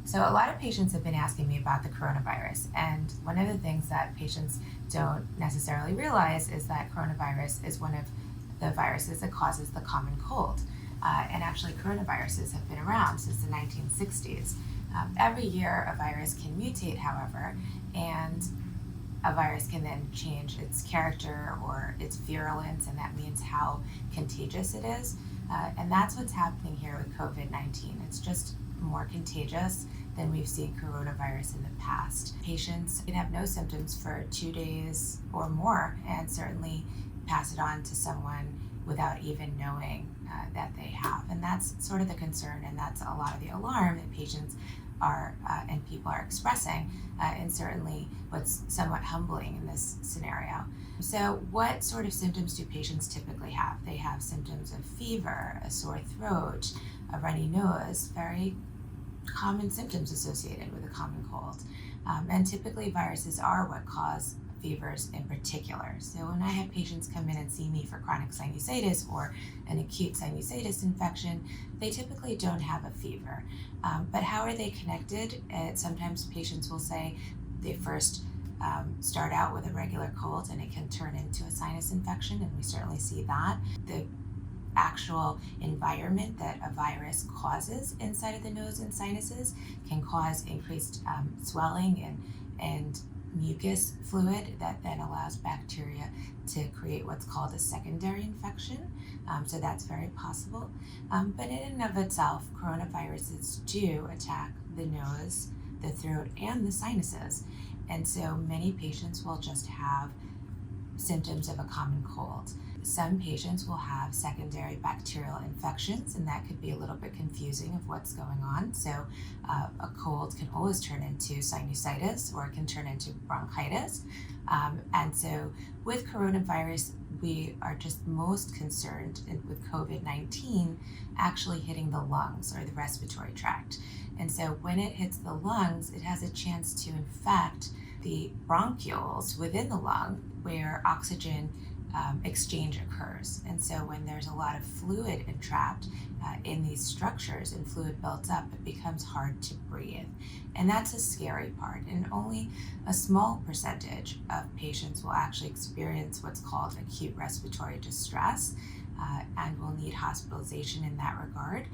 So a lot of patients have been asking me about the coronavirus, and one of the things that patients don't necessarily realize is that coronavirus is one of the viruses that causes the common cold. And actually, coronaviruses have been around since the 1960s. Every year, a virus can mutate, however, and a virus can then change its character or its virulence, and that means how contagious it is. And that's what's happening here with COVID-19. It's just more contagious than we've seen coronavirus in the past. Patients can have no symptoms for 2 days or more and certainly pass it on to someone without even knowing that they have. And that's sort of the concern, and that's a lot of the alarm that patients are and people are expressing, and certainly what's somewhat humbling in this scenario. So what sort of symptoms do patients typically have? They have symptoms of fever, a sore throat, a runny nose, very common symptoms associated with a common cold. And typically viruses are what cause fevers in particular. So when I have patients come in and see me for chronic sinusitis or an acute sinusitis infection, they typically don't have a fever. But how are they connected? Sometimes patients will say they first start out with a regular cold and it can turn into a sinus infection, and we certainly see that. The actual environment that a virus causes inside of the nose and sinuses can cause increased swelling and mucus fluid that then allows bacteria to create what's called a secondary infection. So that's very possible. But in and of itself, coronaviruses do attack the nose, the throat, and the sinuses. And so many patients will just have symptoms of a common cold. Some patients will have secondary bacterial infections, and that could be a little bit confusing of what's going on. So a cold can always turn into sinusitis, or it can turn into bronchitis. And so with coronavirus, we are just most concerned with COVID-19 actually hitting the lungs or the respiratory tract. And so when it hits the lungs, it has a chance to infect the bronchioles within the lung where oxygen exchange occurs. And so when there's a lot of fluid entrapped in these structures and fluid builds up, it becomes hard to breathe. And that's a scary part. And only a small percentage of patients will actually experience what's called acute respiratory distress and will need hospitalization in that regard.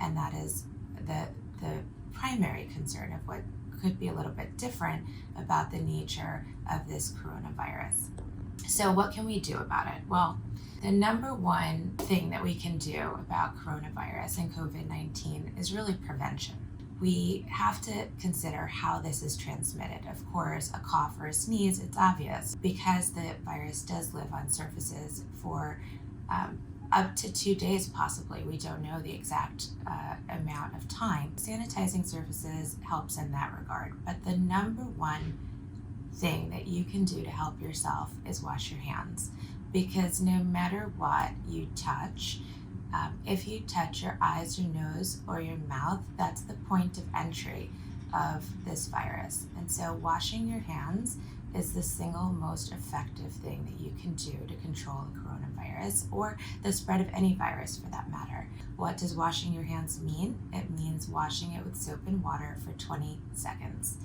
And that is the primary concern of what could be a little bit different about the nature of this coronavirus. So what can we do about it? Well, the number one thing that we can do about coronavirus and COVID-19 is really prevention. We have to consider how this is transmitted. Of course, a cough or a sneeze, it's obvious. Because the virus does live on surfaces for up to 2 days possibly. We don't know the exact amount of time. Sanitizing surfaces helps in that regard. But the number one thing that you can do to help yourself is wash your hands, because no matter what you touch, if you touch your eyes, your nose, or your mouth, that's the point of entry of this virus. And so washing your hands is the single most effective thing that you can do to control the coronavirus, or the spread of any virus for that matter. What does washing your hands mean? It means washing it with soap and water for 20 seconds.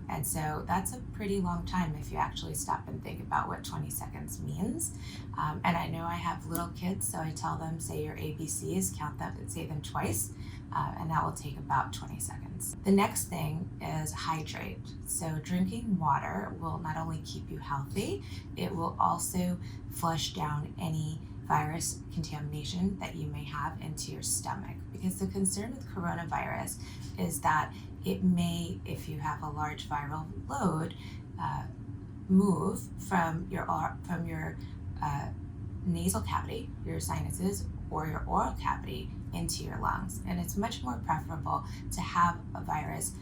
And so that's a pretty long time if you actually stop and think about what 20 seconds means. And I know I have little kids, so I tell them, say your ABCs, count them and say them twice, and that will take about 20 seconds. The next thing is hydrate. So drinking water will not only keep you healthy, it will also flush down any virus contamination that you may have into your stomach. Because the concern with coronavirus is that it may, if you have a large viral load, move from your nasal cavity, your sinuses, or your oral cavity into your lungs. And it's much more preferable to have a virus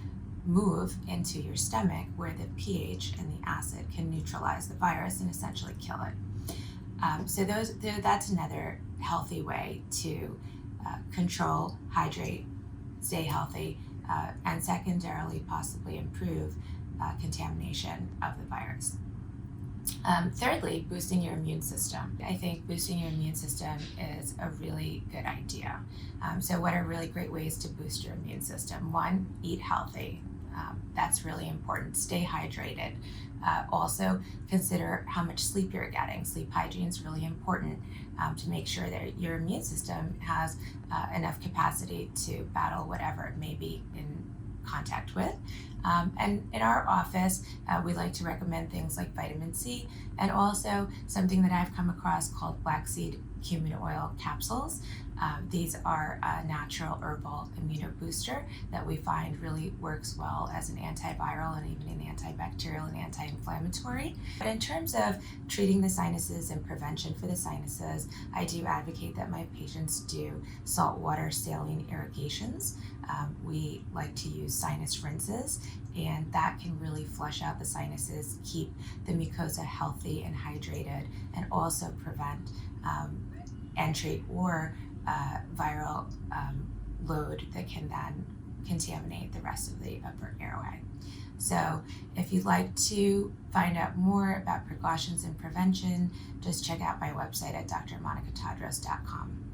move into your stomach, where the pH and the acid can neutralize the virus and essentially kill it. So that's another healthy way to control, hydrate, stay healthy, and secondarily possibly improve contamination of the virus. Thirdly, boosting your immune system. I think boosting your immune system is a really good idea. So what are really great ways to boost your immune system? One, eat healthy. That's really important. Stay hydrated. Also, consider how much sleep you're getting. Sleep hygiene is really important to make sure that your immune system has enough capacity to battle whatever it may be in contact with. And in our office, we like to recommend things like vitamin C and also something that I've come across called black seed cumin oil capsules. These are a natural herbal immunobooster that we find really works well as an antiviral and even an antibacterial and anti-inflammatory. But in terms of treating the sinuses and prevention for the sinuses, I do advocate that my patients do saltwater saline irrigations. We like to use sinus rinses, and that can really flush out the sinuses, keep the mucosa healthy and hydrated, and also prevent entry or viral load that can then contaminate the rest of the upper airway. So if you'd like to find out more about precautions and prevention, just check out my website at drmonicatadros.com.